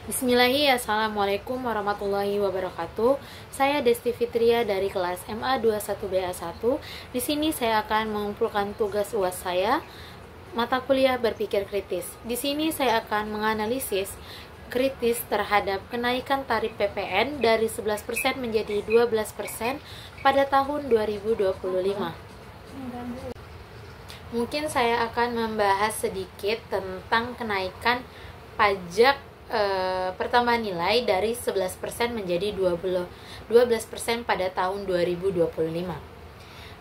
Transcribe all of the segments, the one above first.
Bismillahirrahmanirrahim. Assalamualaikum warahmatullahi wabarakatuh. Saya Desti Fitria dari kelas MA 21BA1. Di sini saya akan mengumpulkan tugas UAS saya, mata kuliah berpikir kritis. Di sini saya akan menganalisis kritis terhadap kenaikan tarif PPN dari 11% menjadi 12% pada tahun 2025. Mungkin saya akan membahas sedikit tentang kenaikan pajak pertambahan nilai dari 11% menjadi 12% pada tahun 2025.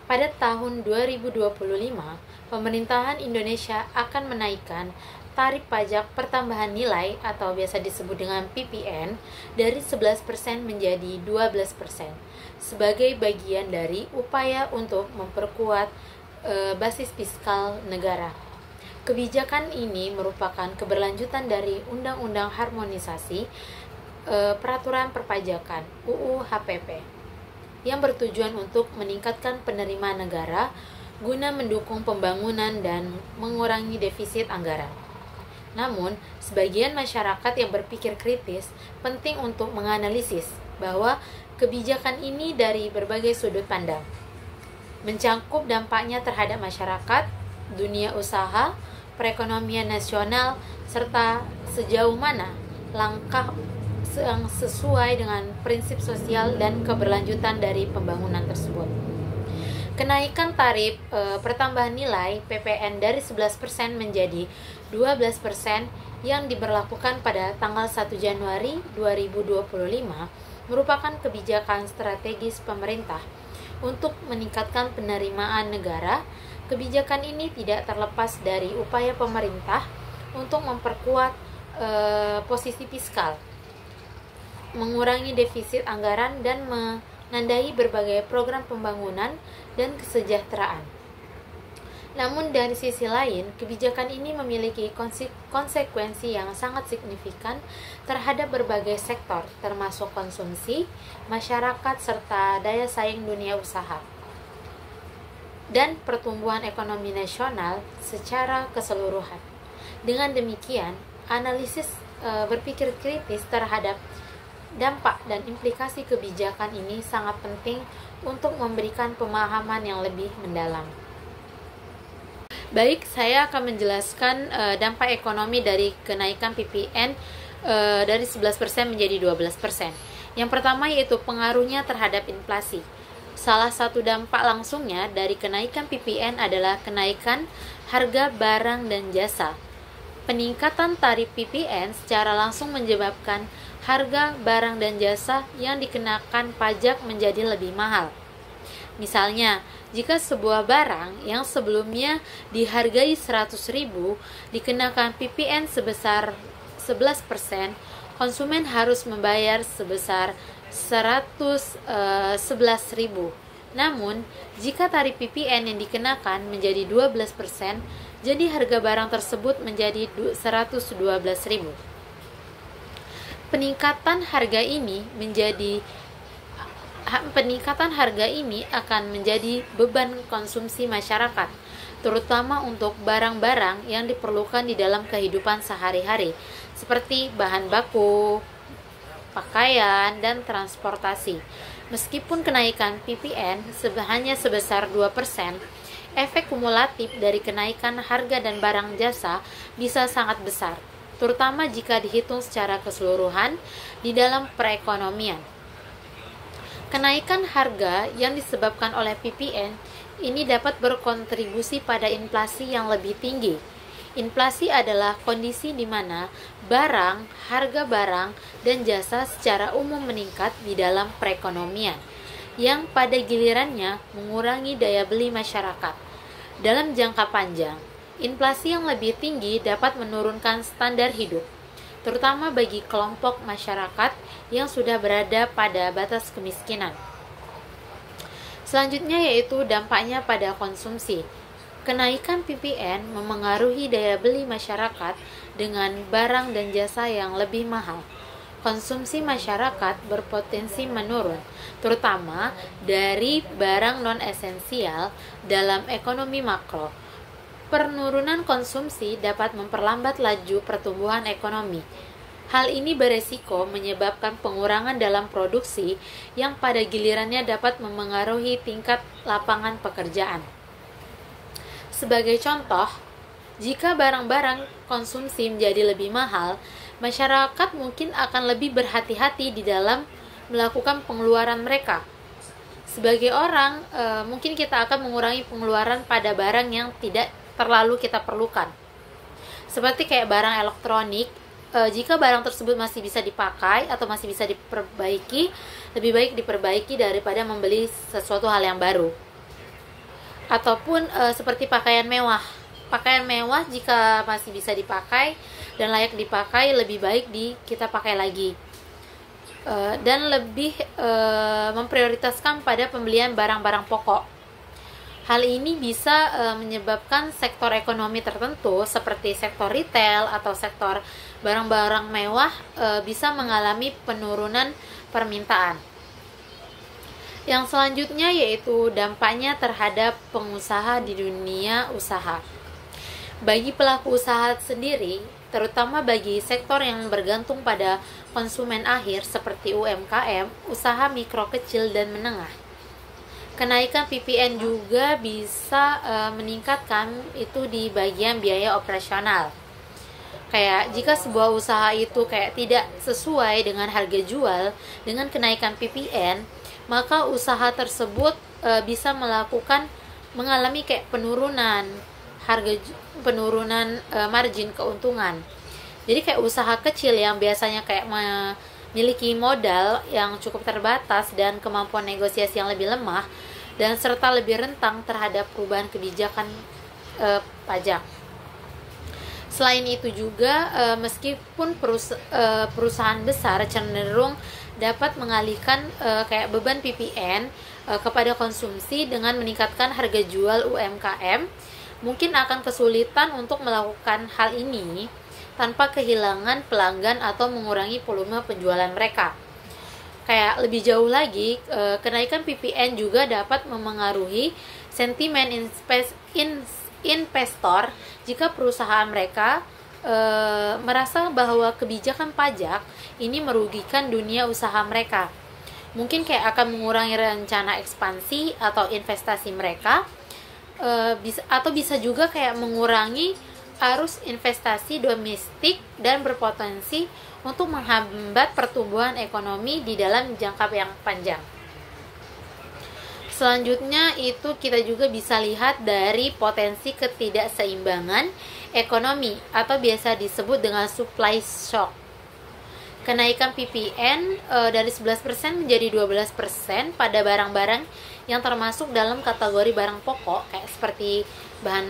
Pada tahun 2025, pemerintahan Indonesia akan menaikkan tarif pajak pertambahan nilai atau biasa disebut dengan PPN dari 11% menjadi 12% sebagai bagian dari upaya untuk memperkuat basis fiskal negara. Kebijakan ini merupakan keberlanjutan dari Undang-Undang Harmonisasi Peraturan Perpajakan (UU HPP) yang bertujuan untuk meningkatkan penerimaan negara guna mendukung pembangunan dan mengurangi defisit anggaran. Namun, sebagian masyarakat yang berpikir kritis penting untuk menganalisis bahwa kebijakan ini dari berbagai sudut pandang, mencangkup dampaknya terhadap masyarakat, dunia usaha, perekonomian nasional, serta sejauh mana langkah yang sesuai dengan prinsip sosial dan keberlanjutan dari pembangunan tersebut. Kenaikan tarif pertambahan nilai PPN dari 11% menjadi 12% yang diberlakukan pada tanggal 1 Januari 2025 merupakan kebijakan strategis pemerintah untuk meningkatkan penerimaan negara. Kebijakan ini tidak terlepas dari upaya pemerintah untuk memperkuat posisi fiskal, mengurangi defisit anggaran, dan menandai berbagai program pembangunan dan kesejahteraan. Namun dari sisi lain, kebijakan ini memiliki konsekuensi yang sangat signifikan terhadap berbagai sektor, termasuk konsumsi, masyarakat, serta daya saing dunia usaha dan pertumbuhan ekonomi nasional secara keseluruhan. Dengan demikian, analisis berpikir kritis terhadap dampak dan implikasi kebijakan ini sangat penting untuk memberikan pemahaman yang lebih mendalam. Baik, saya akan menjelaskan dampak ekonomi dari kenaikan PPN dari 11% menjadi 12%. Yang pertama yaitu pengaruhnya terhadap inflasi. Salah satu dampak langsungnya dari kenaikan PPN adalah kenaikan harga barang dan jasa. Peningkatan tarif PPN secara langsung menyebabkan harga barang dan jasa yang dikenakan pajak menjadi lebih mahal. Misalnya, jika sebuah barang yang sebelumnya dihargai 100.000 dikenakan PPN sebesar 11%, konsumen harus membayar sebesar 111.000. Namun, jika tarif PPN yang dikenakan menjadi 12%, jadi harga barang tersebut menjadi 112.000. Peningkatan harga ini akan menjadi beban konsumsi masyarakat, terutama untuk barang-barang yang diperlukan di dalam kehidupan sehari-hari, seperti bahan baku, pakaian, dan transportasi. Meskipun kenaikan PPN hanya sebesar 2%, efek kumulatif dari kenaikan harga dan barang jasa bisa sangat besar, terutama jika dihitung secara keseluruhan di dalam perekonomian. Kenaikan harga yang disebabkan oleh PPN ini dapat berkontribusi pada inflasi yang lebih tinggi. Inflasi adalah kondisi di mana harga barang dan jasa secara umum meningkat di dalam perekonomian, yang pada gilirannya mengurangi daya beli masyarakat. Dalam jangka panjang, inflasi yang lebih tinggi dapat menurunkan standar hidup, terutama bagi kelompok masyarakat yang sudah berada pada batas kemiskinan. Selanjutnya yaitu dampaknya pada konsumsi. Kenaikan PPN memengaruhi daya beli masyarakat dengan barang dan jasa yang lebih mahal. Konsumsi masyarakat berpotensi menurun, terutama dari barang non-esensial dalam ekonomi makro. Penurunan konsumsi dapat memperlambat laju pertumbuhan ekonomi. Hal ini beresiko menyebabkan pengurangan dalam produksi yang pada gilirannya dapat memengaruhi tingkat lapangan pekerjaan. Sebagai contoh, jika barang-barang konsumsi menjadi lebih mahal, masyarakat mungkin akan lebih berhati-hati di dalam melakukan pengeluaran mereka. Sebagai orang, mungkin kita akan mengurangi pengeluaran pada barang yang tidak terlalu kita perlukan. Seperti kayak barang elektronik, jika barang tersebut masih bisa dipakai atau masih bisa diperbaiki, lebih baik diperbaiki daripada membeli sesuatu hal yang baru. Ataupun seperti pakaian mewah. Pakaian mewah jika masih bisa dipakai dan layak dipakai, lebih baik kita pakai lagi. Dan lebih memprioritaskan pada pembelian barang-barang pokok. Hal ini bisa menyebabkan sektor ekonomi tertentu seperti sektor retail atau sektor barang-barang mewah bisa mengalami penurunan permintaan. Yang selanjutnya yaitu dampaknya terhadap pengusaha di dunia usaha. Bagi pelaku usaha sendiri, terutama bagi sektor yang bergantung pada konsumen akhir seperti UMKM, usaha mikro kecil dan menengah, kenaikan PPN juga bisa meningkatkan itu di bagian biaya operasional. Kayak jika sebuah usaha itu kayak tidak sesuai dengan harga jual dengan kenaikan PPN, maka usaha tersebut bisa mengalami kayak penurunan margin keuntungan. Jadi kayak usaha kecil yang biasanya kayak memiliki modal yang cukup terbatas dan kemampuan negosiasi yang lebih lemah dan serta lebih rentang terhadap perubahan kebijakan pajak. Selain itu juga meskipun perusahaan besar cenderung dapat mengalihkan kayak beban PPN kepada konsumsi dengan meningkatkan harga jual UMKM, mungkin akan kesulitan untuk melakukan hal ini tanpa kehilangan pelanggan atau mengurangi volume penjualan mereka. Kayak lebih jauh lagi, kenaikan PPN juga dapat memengaruhi sentimen investor jika perusahaan mereka merasa bahwa kebijakan pajak ini merugikan dunia usaha mereka. Mungkin kayak akan mengurangi rencana ekspansi atau investasi mereka, atau bisa juga kayak mengurangi arus investasi domestik dan berpotensi untuk menghambat pertumbuhan ekonomi di dalam jangka yang panjang. Selanjutnya itu kita juga bisa lihat dari potensi ketidakseimbangan ekonomi atau biasa disebut dengan supply shock. Kenaikan PPN dari 11% menjadi 12% pada barang-barang yang termasuk dalam kategori barang pokok kayak seperti bahan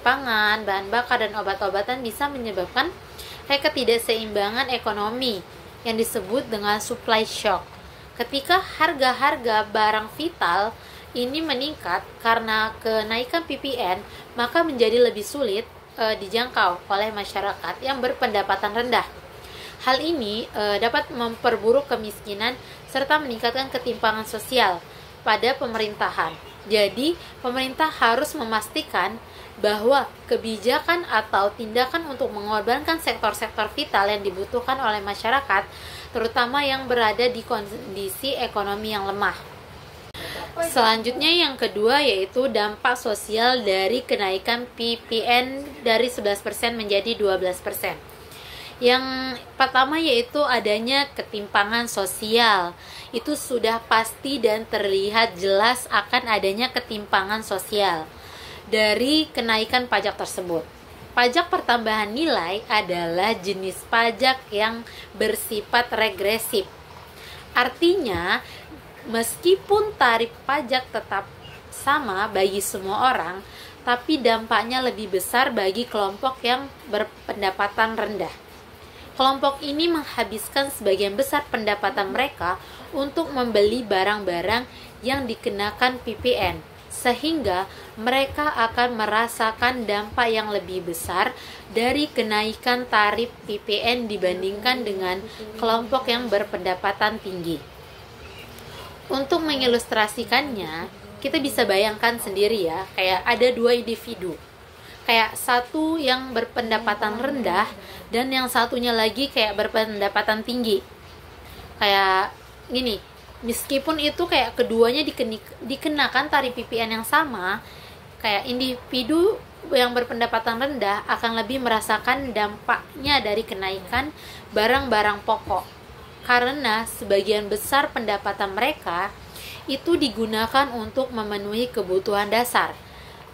pangan, bahan bakar, dan obat-obatan bisa menyebabkan kayak ketidakseimbangan ekonomi yang disebut dengan supply shock. Ketika harga-harga barang vital ini meningkat karena kenaikan PPN, maka menjadi lebih sulit dijangkau oleh masyarakat yang berpendapatan rendah. Hal ini dapat memperburuk kemiskinan serta meningkatkan ketimpangan sosial pada pemerintahan. Jadi, pemerintah harus memastikan bahwa kebijakan atau tindakan untuk mengorbankan sektor-sektor vital yang dibutuhkan oleh masyarakat, terutama yang berada di kondisi ekonomi yang lemah. Selanjutnya yang kedua yaitu dampak sosial dari kenaikan PPN dari 11% menjadi 12%. Yang pertama yaitu adanya ketimpangan sosial. Itu sudah pasti dan terlihat jelas akan adanya ketimpangan sosial dari kenaikan pajak tersebut. Pajak pertambahan nilai adalah jenis pajak yang bersifat regresif. Artinya, meskipun tarif pajak tetap sama bagi semua orang, tapi dampaknya lebih besar bagi kelompok yang berpendapatan rendah. Kelompok ini menghabiskan sebagian besar pendapatan mereka untuk membeli barang-barang yang dikenakan PPN, sehingga mereka akan merasakan dampak yang lebih besar dari kenaikan tarif PPN dibandingkan dengan kelompok yang berpendapatan tinggi. Untuk mengilustrasikannya, kita bisa bayangkan sendiri ya, kayak ada dua individu. Kayak satu yang berpendapatan rendah dan yang satunya lagi kayak berpendapatan tinggi. Kayak gini, meskipun itu kayak keduanya dikenakan tarif PPN yang sama, kayak individu yang berpendapatan rendah akan lebih merasakan dampaknya dari kenaikan barang-barang pokok, karena sebagian besar pendapatan mereka itu digunakan untuk memenuhi kebutuhan dasar.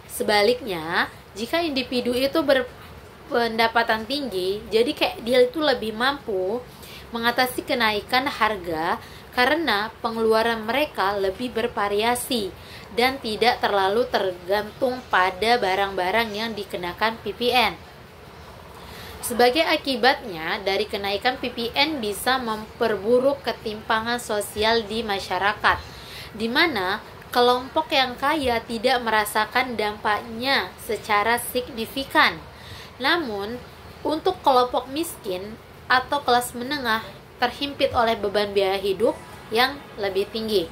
Sebaliknya, jika individu itu berpendapatan tinggi, jadi kayak dia itu lebih mampu mengatasi kenaikan harga karena pengeluaran mereka lebih bervariasi dan tidak terlalu tergantung pada barang-barang yang dikenakan PPN. Sebagai akibatnya, dari kenaikan PPN bisa memperburuk ketimpangan sosial di masyarakat, di mana kelompok yang kaya tidak merasakan dampaknya secara signifikan. Namun, untuk kelompok miskin atau kelas menengah terhimpit oleh beban biaya hidup yang lebih tinggi.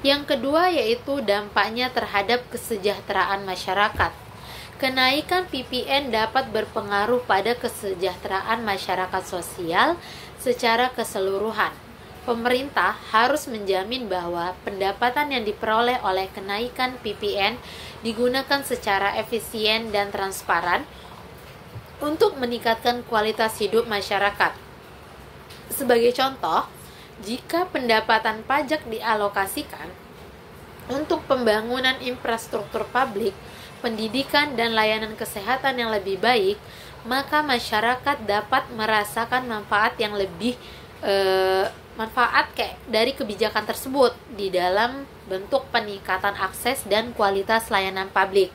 Yang kedua yaitu dampaknya terhadap kesejahteraan masyarakat. Kenaikan PPN dapat berpengaruh pada kesejahteraan masyarakat sosial secara keseluruhan. Pemerintah harus menjamin bahwa pendapatan yang diperoleh oleh kenaikan PPN digunakan secara efisien dan transparan untuk meningkatkan kualitas hidup masyarakat. Sebagai contoh, jika pendapatan pajak dialokasikan untuk pembangunan infrastruktur publik, pendidikan, dan layanan kesehatan yang lebih baik, maka masyarakat dapat merasakan manfaat yang lebih manfaat kayak dari kebijakan tersebut di dalam bentuk peningkatan akses dan kualitas layanan publik.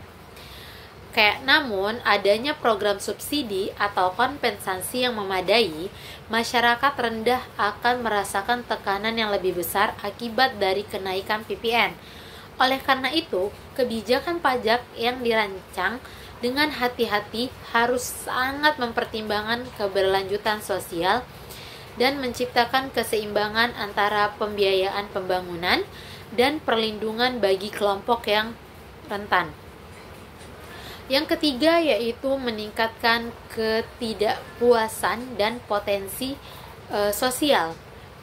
Namun adanya program subsidi atau kompensasi yang memadai, masyarakat rendah akan merasakan tekanan yang lebih besar akibat dari kenaikan PPN. Oleh karena itu, kebijakan pajak yang dirancang dengan hati-hati harus sangat mempertimbangkan keberlanjutan sosial dan menciptakan keseimbangan antara pembiayaan pembangunan dan perlindungan bagi kelompok yang rentan. Yang ketiga yaitu meningkatkan ketidakpuasan dan potensi sosial.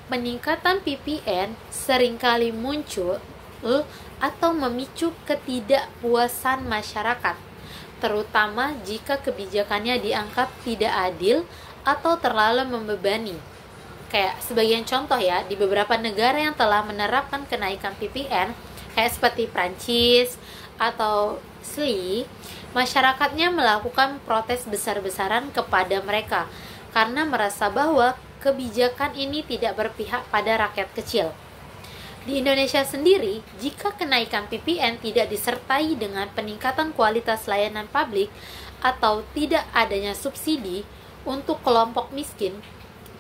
Peningkatan PPN seringkali muncul atau memicu ketidakpuasan masyarakat, terutama jika kebijakannya dianggap tidak adil atau terlalu membebani. Kayak sebagian contoh ya, di beberapa negara yang telah menerapkan kenaikan PPN, kayak seperti Prancis atau Chile, masyarakatnya melakukan protes besar-besaran kepada mereka karena merasa bahwa kebijakan ini tidak berpihak pada rakyat kecil. Di Indonesia sendiri, jika kenaikan PPN tidak disertai dengan peningkatan kualitas layanan publik atau tidak adanya subsidi untuk kelompok miskin,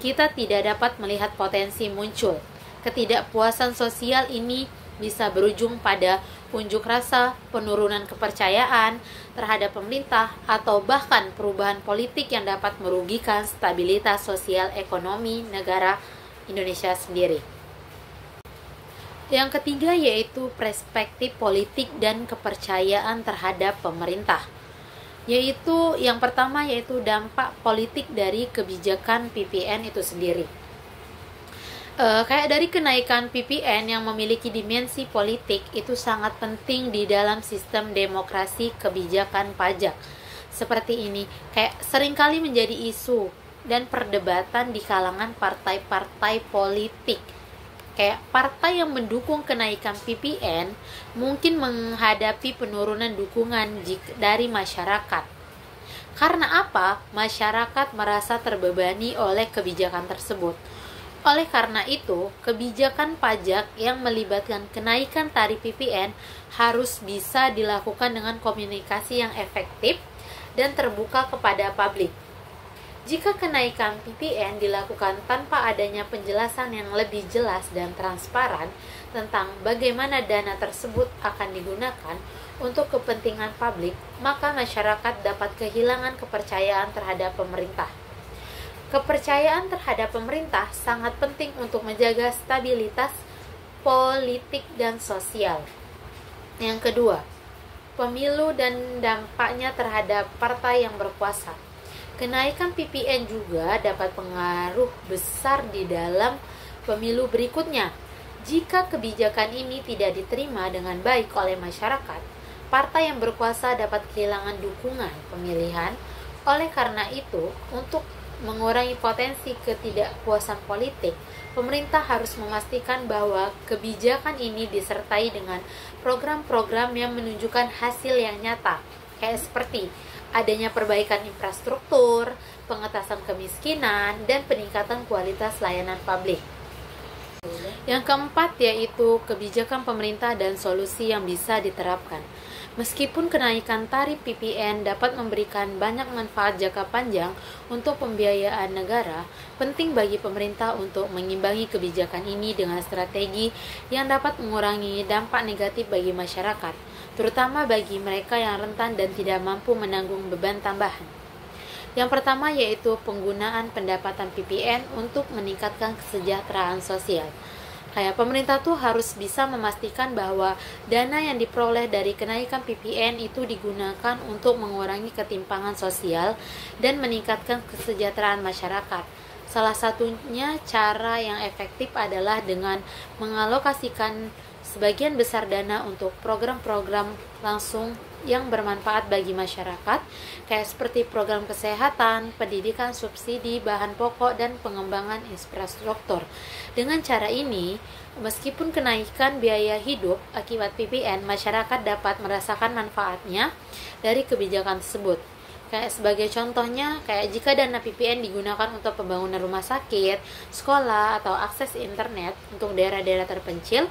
kita tidak dapat melihat potensi muncul. Ketidakpuasan sosial ini bisa berujung pada unjuk rasa, penurunan kepercayaan terhadap pemerintah, atau bahkan perubahan politik yang dapat merugikan stabilitas sosial ekonomi negara Indonesia sendiri. Yang ketiga yaitu perspektif politik dan kepercayaan terhadap pemerintah. Yaitu yang pertama yaitu dampak politik dari kebijakan PPN itu sendiri. Kayak dari kenaikan PPN yang memiliki dimensi politik itu sangat penting di dalam sistem demokrasi kebijakan pajak. Seperti ini, kayak seringkali menjadi isu dan perdebatan di kalangan partai-partai politik. Kayak partai yang mendukung kenaikan PPN mungkin menghadapi penurunan dukungan dari masyarakat. Karena apa? Masyarakat merasa terbebani oleh kebijakan tersebut. Oleh karena itu, kebijakan pajak yang melibatkan kenaikan tarif PPN harus bisa dilakukan dengan komunikasi yang efektif dan terbuka kepada publik. Jika kenaikan PPN dilakukan tanpa adanya penjelasan yang lebih jelas dan transparan tentang bagaimana dana tersebut akan digunakan untuk kepentingan publik, maka masyarakat dapat kehilangan kepercayaan terhadap pemerintah. Kepercayaan terhadap pemerintah sangat penting untuk menjaga stabilitas politik dan sosial. Yang kedua, pemilu dan dampaknya terhadap partai yang berkuasa. Kenaikan PPN juga dapat pengaruh besar di dalam pemilu berikutnya. Jika kebijakan ini tidak diterima dengan baik oleh masyarakat, partai yang berkuasa dapat kehilangan dukungan pemilihan. Oleh karena itu, untuk mengurangi potensi ketidakpuasan politik, pemerintah harus memastikan bahwa kebijakan ini disertai dengan program-program yang menunjukkan hasil yang nyata, kayak seperti adanya perbaikan infrastruktur, pengentasan kemiskinan, dan peningkatan kualitas layanan publik. Yang keempat yaitu kebijakan pemerintah dan solusi yang bisa diterapkan. Meskipun kenaikan tarif PPN dapat memberikan banyak manfaat jangka panjang untuk pembiayaan negara, penting bagi pemerintah untuk mengimbangi kebijakan ini dengan strategi yang dapat mengurangi dampak negatif bagi masyarakat, terutama bagi mereka yang rentan dan tidak mampu menanggung beban tambahan. Yang pertama yaitu penggunaan pendapatan PPN untuk meningkatkan kesejahteraan sosial. Kayak pemerintah tuh harus bisa memastikan bahwa dana yang diperoleh dari kenaikan PPN itu digunakan untuk mengurangi ketimpangan sosial dan meningkatkan kesejahteraan masyarakat. Salah satunya cara yang efektif adalah dengan mengalokasikan sebagian besar dana untuk program-program langsung yang bermanfaat bagi masyarakat, kayak seperti program kesehatan, pendidikan, subsidi, bahan pokok, dan pengembangan infrastruktur. Dengan cara ini, meskipun kenaikan biaya hidup akibat PPN, masyarakat dapat merasakan manfaatnya dari kebijakan tersebut. Kayak sebagai contohnya, kayak jika dana PPN digunakan untuk pembangunan rumah sakit, sekolah, atau akses internet untuk daerah-daerah terpencil,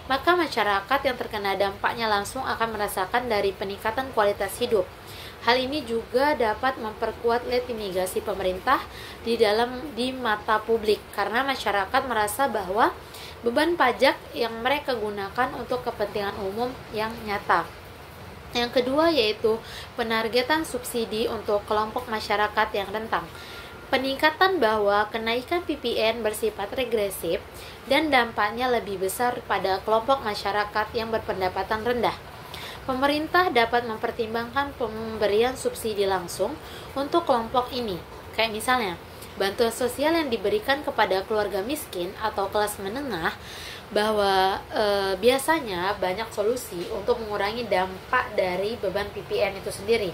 maka masyarakat yang terkena dampaknya langsung akan merasakan dari peningkatan kualitas hidup. Hal ini juga dapat memperkuat legitimasi pemerintah di mata publik karena masyarakat merasa bahwa beban pajak yang mereka gunakan untuk kepentingan umum yang nyata. Yang kedua yaitu penargetan subsidi untuk kelompok masyarakat yang rentan. Peningkatan bahwa kenaikan PPN bersifat regresif dan dampaknya lebih besar pada kelompok masyarakat yang berpendapatan rendah. Pemerintah dapat mempertimbangkan pemberian subsidi langsung untuk kelompok ini, kayak misalnya bantuan sosial yang diberikan kepada keluarga miskin atau kelas menengah, bahwa biasanya banyak solusi untuk mengurangi dampak dari beban PPN itu sendiri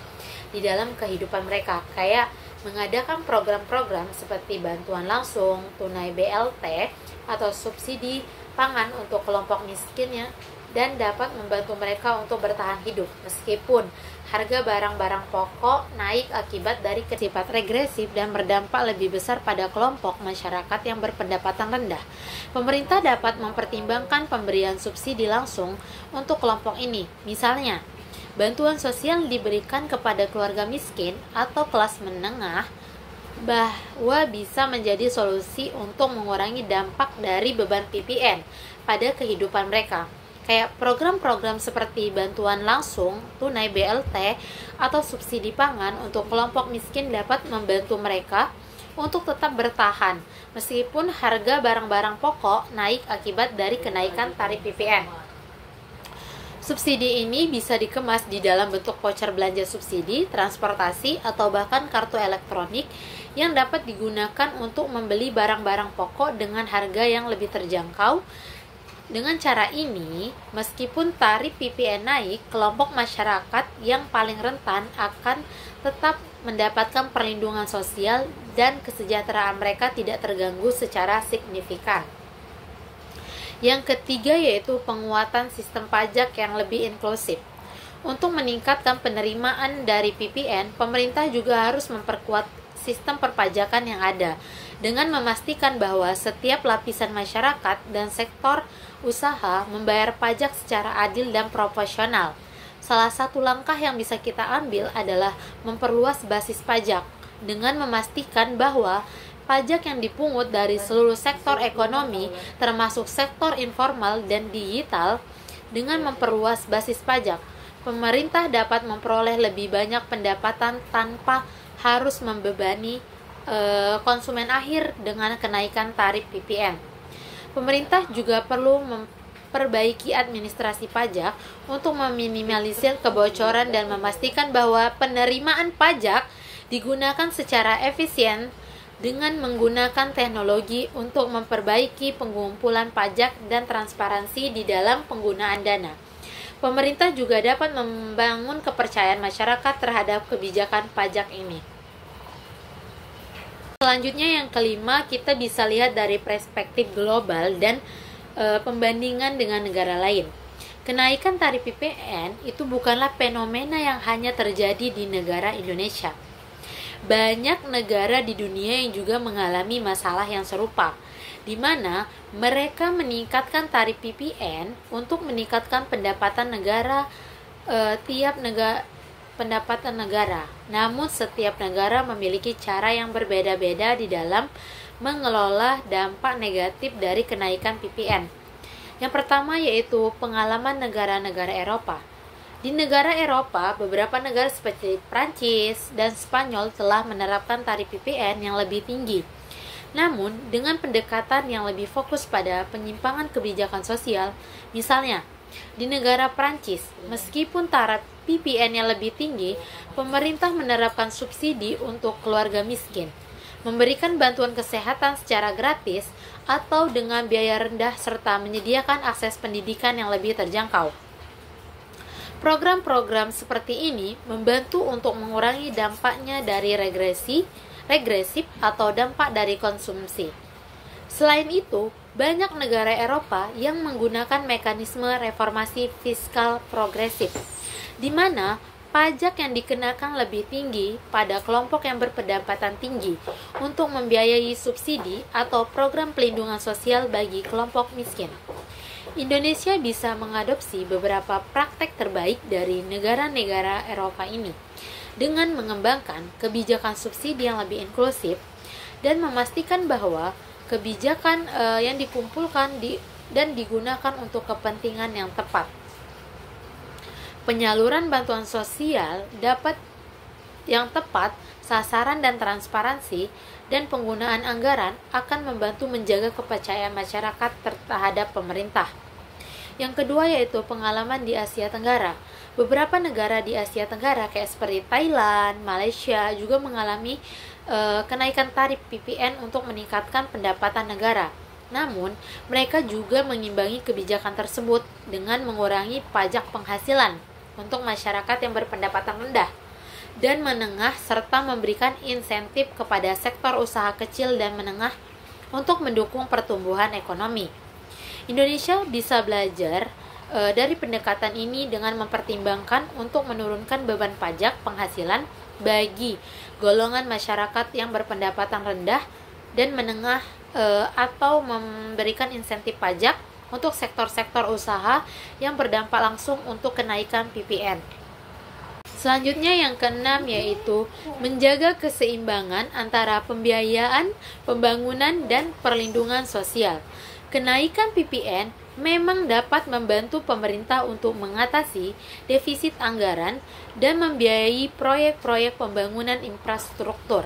di dalam kehidupan mereka, kayak mengadakan program-program seperti bantuan langsung, tunai BLT, atau subsidi pangan untuk kelompok miskinnya, dan dapat membantu mereka untuk bertahan hidup meskipun harga barang-barang pokok naik akibat dari sifat regresif dan berdampak lebih besar pada kelompok masyarakat yang berpendapatan rendah. Pemerintah dapat mempertimbangkan pemberian subsidi langsung untuk kelompok ini, misalnya bantuan sosial diberikan kepada keluarga miskin atau kelas menengah, bahwa bisa menjadi solusi untuk mengurangi dampak dari beban PPN pada kehidupan mereka. Kayak program-program seperti bantuan langsung, tunai BLT, atau subsidi pangan untuk kelompok miskin dapat membantu mereka untuk tetap bertahan meskipun harga barang-barang pokok naik akibat dari kenaikan tarif PPN. Subsidi ini bisa dikemas di dalam bentuk voucher belanja subsidi, transportasi, atau bahkan kartu elektronik yang dapat digunakan untuk membeli barang-barang pokok dengan harga yang lebih terjangkau. Dengan cara ini, meskipun tarif PPN naik, kelompok masyarakat yang paling rentan akan tetap mendapatkan perlindungan sosial dan kesejahteraan mereka tidak terganggu secara signifikan. Yang ketiga yaitu penguatan sistem pajak yang lebih inklusif. Untuk meningkatkan penerimaan dari PPN, pemerintah juga harus memperkuat sistem perpajakan yang ada dengan memastikan bahwa setiap lapisan masyarakat dan sektor usaha membayar pajak secara adil dan proporsional. Salah satu langkah yang bisa kita ambil adalah memperluas basis pajak dengan memastikan bahwa pajak yang dipungut dari seluruh sektor ekonomi, termasuk sektor informal dan digital. Dengan memperluas basis pajak, pemerintah dapat memperoleh lebih banyak pendapatan tanpa harus membebani konsumen akhir dengan kenaikan tarif PPN. Pemerintah juga perlu memperbaiki administrasi pajak untuk meminimalisir kebocoran dan memastikan bahwa penerimaan pajak digunakan secara efisien dengan menggunakan teknologi untuk memperbaiki pengumpulan pajak dan transparansi di dalam penggunaan dana. Pemerintah juga dapat membangun kepercayaan masyarakat terhadap kebijakan pajak ini. Selanjutnya yang kelima, kita bisa lihat dari perspektif global dan pembandingan dengan negara lain. Kenaikan tarif PPN itu bukanlah fenomena yang hanya terjadi di negara Indonesia. Banyak negara di dunia yang juga mengalami masalah yang serupa, di mana mereka meningkatkan tarif PPN untuk meningkatkan pendapatan negara pendapatan negara. Namun setiap negara memiliki cara yang berbeda-beda di dalam mengelola dampak negatif dari kenaikan PPN. Yang pertama yaitu pengalaman negara-negara Eropa. Di negara Eropa, beberapa negara seperti Prancis dan Spanyol telah menerapkan tarif PPN yang lebih tinggi. Namun, dengan pendekatan yang lebih fokus pada penyimpangan kebijakan sosial, misalnya, di negara Prancis, meskipun taraf PPN yang lebih tinggi, pemerintah menerapkan subsidi untuk keluarga miskin, memberikan bantuan kesehatan secara gratis atau dengan biaya rendah serta menyediakan akses pendidikan yang lebih terjangkau. Program-program seperti ini membantu untuk mengurangi dampaknya dari regresif atau dampak dari konsumsi. Selain itu, banyak negara Eropa yang menggunakan mekanisme reformasi fiskal progresif, di mana pajak yang dikenakan lebih tinggi pada kelompok yang berpendapatan tinggi untuk membiayai subsidi atau program pelindungan sosial bagi kelompok miskin. Indonesia bisa mengadopsi beberapa praktek terbaik dari negara-negara Eropa ini dengan mengembangkan kebijakan subsidi yang lebih inklusif dan memastikan bahwa kebijakan yang dikumpulkan dan digunakan untuk kepentingan yang tepat. Penyaluran bantuan sosial yang tepat, sasaran dan transparansi, dan penggunaan anggaran akan membantu menjaga kepercayaan masyarakat terhadap pemerintah. Yang kedua yaitu pengalaman di Asia Tenggara. Beberapa negara di Asia Tenggara kayak seperti Thailand, Malaysia juga mengalami kenaikan tarif PPN untuk meningkatkan pendapatan negara. Namun, mereka juga mengimbangi kebijakan tersebut dengan mengurangi pajak penghasilan untuk masyarakat yang berpendapatan rendah dan menengah serta memberikan insentif kepada sektor usaha kecil dan menengah untuk mendukung pertumbuhan ekonomi. Indonesia bisa belajar dari pendekatan ini dengan mempertimbangkan untuk menurunkan beban pajak penghasilan bagi golongan masyarakat yang berpendapatan rendah dan menengah atau memberikan insentif pajak untuk sektor-sektor usaha yang berdampak langsung untuk kenaikan PPN. Selanjutnya yang keenam yaitu menjaga keseimbangan antara pembiayaan, pembangunan, dan perlindungan sosial. Kenaikan PPN memang dapat membantu pemerintah untuk mengatasi defisit anggaran dan membiayai proyek-proyek pembangunan infrastruktur.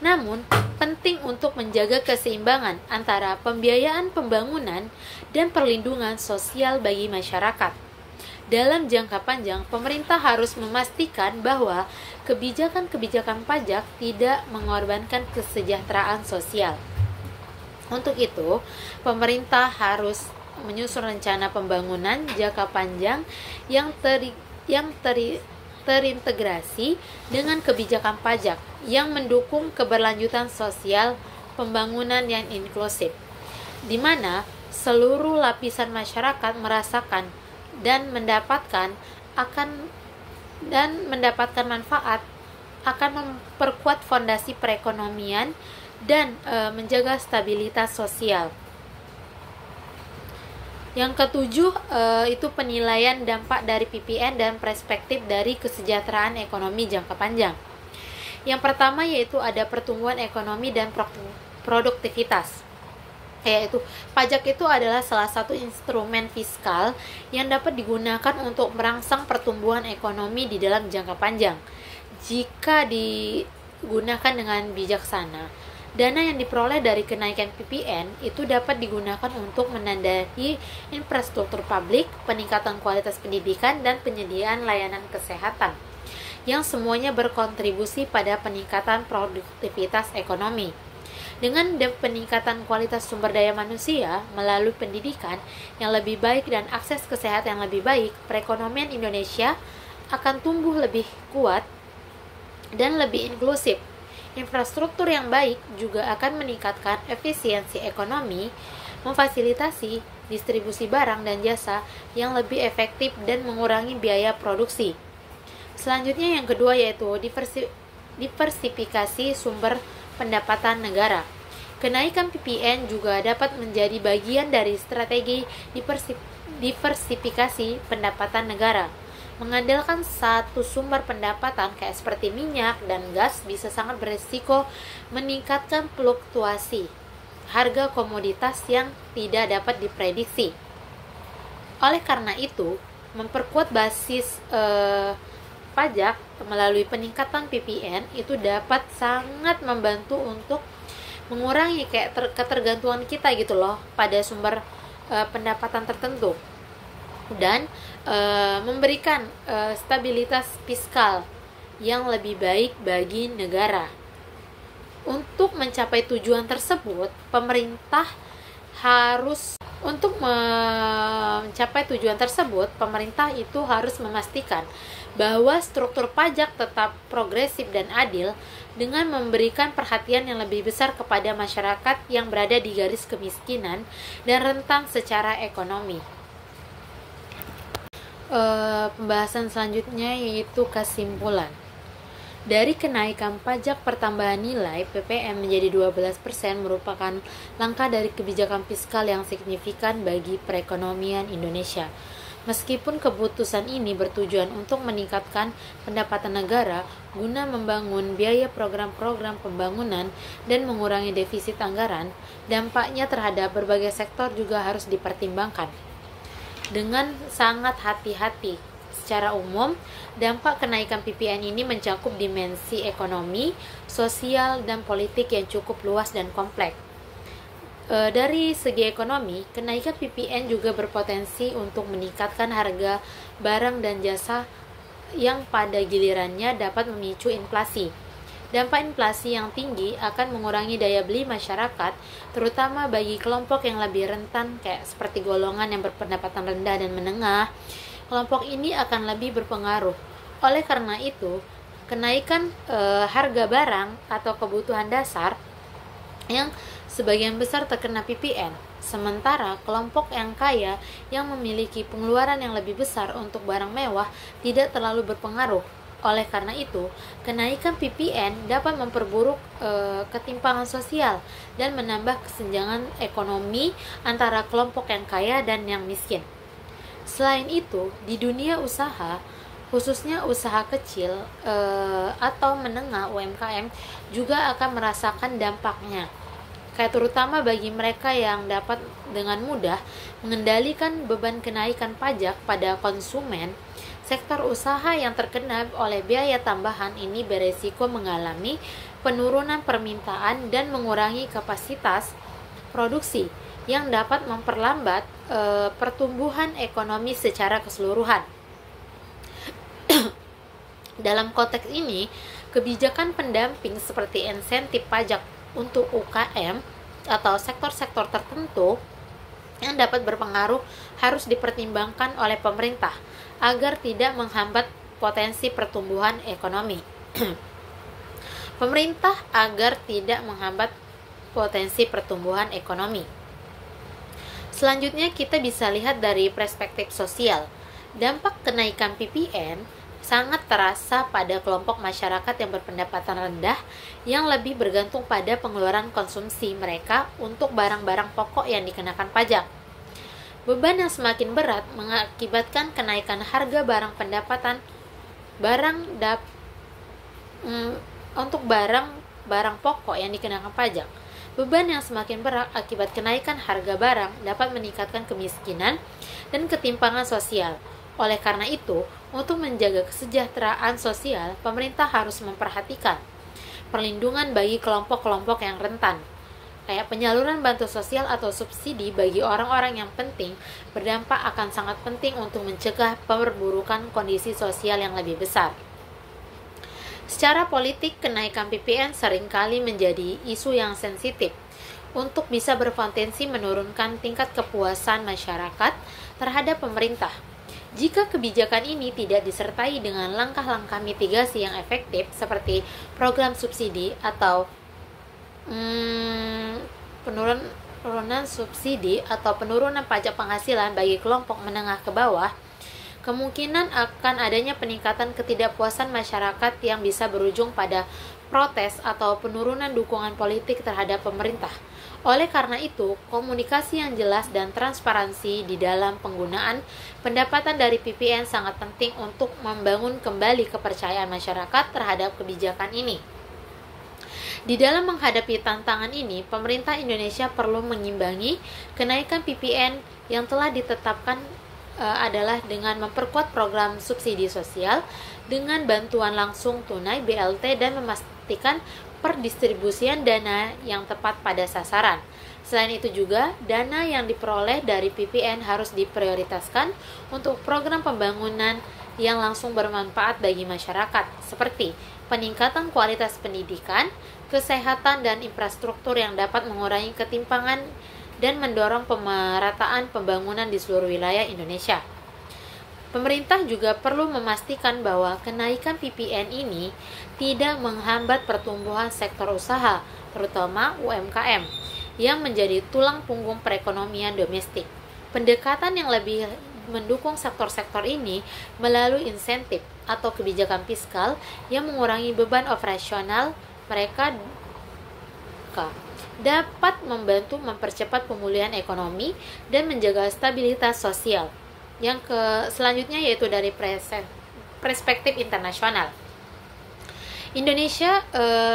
Namun, penting untuk menjaga keseimbangan antara pembiayaan pembangunan dan perlindungan sosial bagi masyarakat. Dalam jangka panjang, pemerintah harus memastikan bahwa kebijakan-kebijakan pajak tidak mengorbankan kesejahteraan sosial. Untuk itu, pemerintah harus menyusun rencana pembangunan jangka panjang yang terintegrasi dengan kebijakan pajak yang mendukung keberlanjutan sosial pembangunan yang inklusif, di mana seluruh lapisan masyarakat merasakan dan mendapatkan manfaat, akan memperkuat fondasi perekonomian dan menjaga stabilitas sosial. Yang ketujuh itu penilaian dampak dari PPN dan perspektif dari kesejahteraan ekonomi jangka panjang. Yang pertama yaitu ada pertumbuhan ekonomi dan produktivitas. Yaitu pajak itu adalah salah satu instrumen fiskal yang dapat digunakan untuk merangsang pertumbuhan ekonomi di dalam jangka panjang jika digunakan dengan bijaksana. Dana yang diperoleh dari kenaikan PPN itu dapat digunakan untuk menandai infrastruktur publik, peningkatan kualitas pendidikan, dan penyediaan layanan kesehatan, yang semuanya berkontribusi pada peningkatan produktivitas ekonomi. Dengan peningkatan kualitas sumber daya manusia melalui pendidikan yang lebih baik dan akses kesehatan yang lebih baik, perekonomian Indonesia akan tumbuh lebih kuat dan lebih inklusif. Infrastruktur yang baik juga akan meningkatkan efisiensi ekonomi, memfasilitasi distribusi barang dan jasa yang lebih efektif dan mengurangi biaya produksi. Selanjutnya yang kedua yaitu diversifikasi sumber pendapatan negara. Kenaikan PPN juga dapat menjadi bagian dari strategi diversifikasi pendapatan negara. Mengandalkan satu sumber pendapatan kayak seperti minyak dan gas bisa sangat berisiko meningkatkan fluktuasi harga komoditas yang tidak dapat diprediksi. Oleh karena itu, memperkuat basis pajak melalui peningkatan PPN itu dapat sangat membantu untuk mengurangi kayak ketergantungan kita gitu loh pada sumber pendapatan tertentu, dan memberikan stabilitas fiskal yang lebih baik bagi negara. Untuk mencapai tujuan tersebut, pemerintah itu harus memastikan bahwa struktur pajak tetap progresif dan adil dengan memberikan perhatian yang lebih besar kepada masyarakat yang berada di garis kemiskinan dan rentan secara ekonomi. Pembahasan selanjutnya yaitu kesimpulan. Dari kenaikan pajak pertambahan nilai PPN menjadi 12% merupakan langkah dari kebijakan fiskal yang signifikan bagi perekonomian Indonesia. Meskipun keputusan ini bertujuan untuk meningkatkan pendapatan negara guna membangun biaya program-program pembangunan dan mengurangi defisit anggaran, dampaknya terhadap berbagai sektor juga harus dipertimbangkan dengan sangat hati-hati. Secara umum, dampak kenaikan PPN ini mencakup dimensi ekonomi, sosial, dan politik yang cukup luas dan kompleks. Dari segi ekonomi, kenaikan PPN juga berpotensi untuk meningkatkan harga barang dan jasa yang pada gilirannya dapat memicu inflasi. Dampak inflasi yang tinggi akan mengurangi daya beli masyarakat, terutama bagi kelompok yang lebih rentan kayak seperti golongan yang berpendapatan rendah dan menengah. Kelompok ini akan lebih berpengaruh. Oleh karena itu, kenaikan harga barang atau kebutuhan dasar yang sebagian besar terkena PPN, sementara kelompok yang kaya yang memiliki pengeluaran yang lebih besar untuk barang mewah tidak terlalu berpengaruh. Oleh karena itu, kenaikan PPN dapat memperburuk ketimpangan sosial dan menambah kesenjangan ekonomi antara kelompok yang kaya dan yang miskin. Selain itu, di dunia usaha, khususnya usaha kecil atau menengah UMKM juga akan merasakan dampaknya. Kayak terutama bagi mereka yang dapat dengan mudah mengendalikan beban kenaikan pajak pada konsumen, sektor usaha yang terkena oleh biaya tambahan ini beresiko mengalami penurunan permintaan dan mengurangi kapasitas produksi yang dapat memperlambat pertumbuhan ekonomi secara keseluruhan. Dalam konteks ini, kebijakan pendamping seperti insentif pajak untuk UKM atau sektor-sektor tertentu yang dapat berpengaruh harus dipertimbangkan oleh pemerintah agar tidak menghambat potensi pertumbuhan ekonomi. Selanjutnya kita bisa lihat dari perspektif sosial. Dampak kenaikan PPN sangat terasa pada kelompok masyarakat yang berpendapatan rendah yang lebih bergantung pada pengeluaran konsumsi mereka untuk barang-barang pokok yang dikenakan pajak. Beban yang semakin berat mengakibatkan kenaikan harga barang untuk barang pokok yang dikenakan pajak. Beban yang semakin berat akibat kenaikan harga barang dapat meningkatkan kemiskinan dan ketimpangan sosial. Oleh karena itu, untuk menjaga kesejahteraan sosial, pemerintah harus memperhatikan perlindungan bagi kelompok-kelompok yang rentan. Kayak penyaluran bantuan sosial atau subsidi bagi orang-orang yang penting berdampak akan sangat penting untuk mencegah perburukan kondisi sosial yang lebih besar. Secara politik, kenaikan PPN seringkali menjadi isu yang sensitif untuk bisa berpotensi menurunkan tingkat kepuasan masyarakat terhadap pemerintah. Jika kebijakan ini tidak disertai dengan langkah-langkah mitigasi yang efektif seperti program subsidi atau penurunan subsidi atau penurunan pajak penghasilan bagi kelompok menengah ke bawah, kemungkinan akan adanya peningkatan ketidakpuasan masyarakat yang bisa berujung pada protes atau penurunan dukungan politik terhadap pemerintah. Oleh karena itu, komunikasi yang jelas dan transparansi di dalam penggunaan pendapatan dari PPN sangat penting untuk membangun kembali kepercayaan masyarakat terhadap kebijakan ini. Di dalam menghadapi tantangan ini, pemerintah Indonesia perlu mengimbangi kenaikan PPN yang telah ditetapkan adalah dengan memperkuat program subsidi sosial dengan bantuan langsung tunai BLT dan memastikan perdistribusian dana yang tepat pada sasaran. Selain itu juga, dana yang diperoleh dari PPN harus diprioritaskan untuk program pembangunan yang langsung bermanfaat bagi masyarakat, seperti peningkatan kualitas pendidikan, kesehatan, dan infrastruktur yang dapat mengurangi ketimpangan dan mendorong pemerataan pembangunan di seluruh wilayah Indonesia. Pemerintah juga perlu memastikan bahwa kenaikan PPN ini tidak menghambat pertumbuhan sektor usaha, terutama UMKM, yang menjadi tulang punggung perekonomian domestik. Pendekatan yang lebih mendukung sektor-sektor ini melalui insentif atau kebijakan fiskal yang mengurangi beban operasional mereka dapat membantu mempercepat pemulihan ekonomi dan menjaga stabilitas sosial. Yang selanjutnya yaitu dari perspektif internasional. Indonesia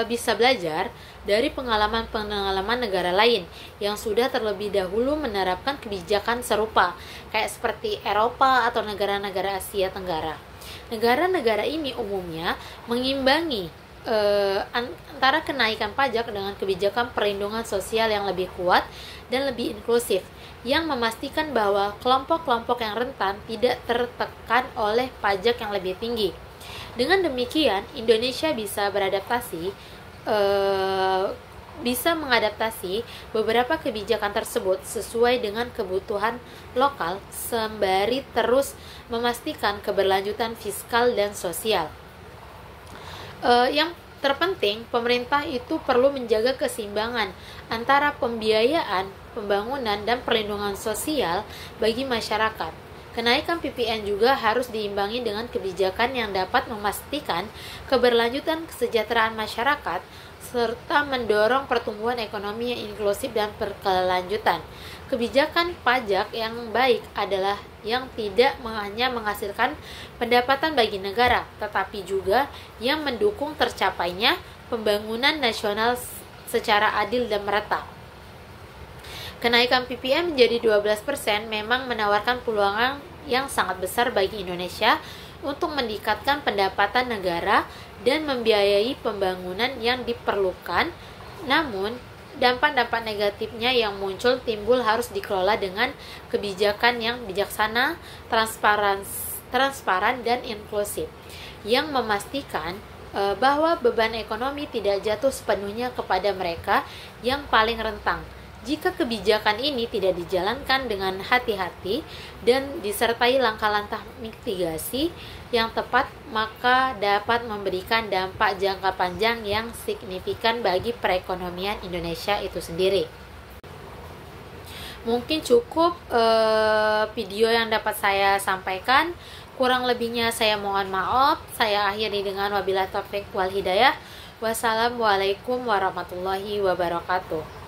bisa belajar dari pengalaman-pengalaman negara lain yang sudah terlebih dahulu menerapkan kebijakan serupa, kayak seperti Eropa atau negara-negara Asia Tenggara. Negara-negara ini umumnya mengimbangi antara kenaikan pajak dengan kebijakan perlindungan sosial yang lebih kuat dan lebih inklusif, yang memastikan bahwa kelompok-kelompok yang rentan tidak tertekan oleh pajak yang lebih tinggi. Dengan demikian, Indonesia bisa mengadaptasi beberapa kebijakan tersebut sesuai dengan kebutuhan lokal sembari terus memastikan keberlanjutan fiskal dan sosial. Yang terpenting, pemerintah itu perlu menjaga keseimbangan antara pembiayaan, pembangunan, dan perlindungan sosial bagi masyarakat. Kenaikan PPN juga harus diimbangi dengan kebijakan yang dapat memastikan keberlanjutan kesejahteraan masyarakat serta mendorong pertumbuhan ekonomi yang inklusif dan berkelanjutan. Kebijakan pajak yang baik adalah yang tidak hanya menghasilkan pendapatan bagi negara, tetapi juga yang mendukung tercapainya pembangunan nasional secara adil dan merata. Kenaikan PPN menjadi 12% memang menawarkan peluang yang sangat besar bagi Indonesia untuk meningkatkan pendapatan negara dan membiayai pembangunan yang diperlukan. Namun, dampak-dampak negatifnya yang timbul harus dikelola dengan kebijakan yang bijaksana, transparan dan inklusif, yang memastikan bahwa beban ekonomi tidak jatuh sepenuhnya kepada mereka yang paling rentan. Jika kebijakan ini tidak dijalankan dengan hati-hati dan disertai langkah-langkah mitigasi yang tepat, maka dapat memberikan dampak jangka panjang yang signifikan bagi perekonomian Indonesia itu sendiri. Mungkin cukup video yang dapat saya sampaikan. Kurang lebihnya saya mohon maaf. Saya akhiri dengan wabillahi taufiq wal hidayah. Wassalamualaikum warahmatullahi wabarakatuh.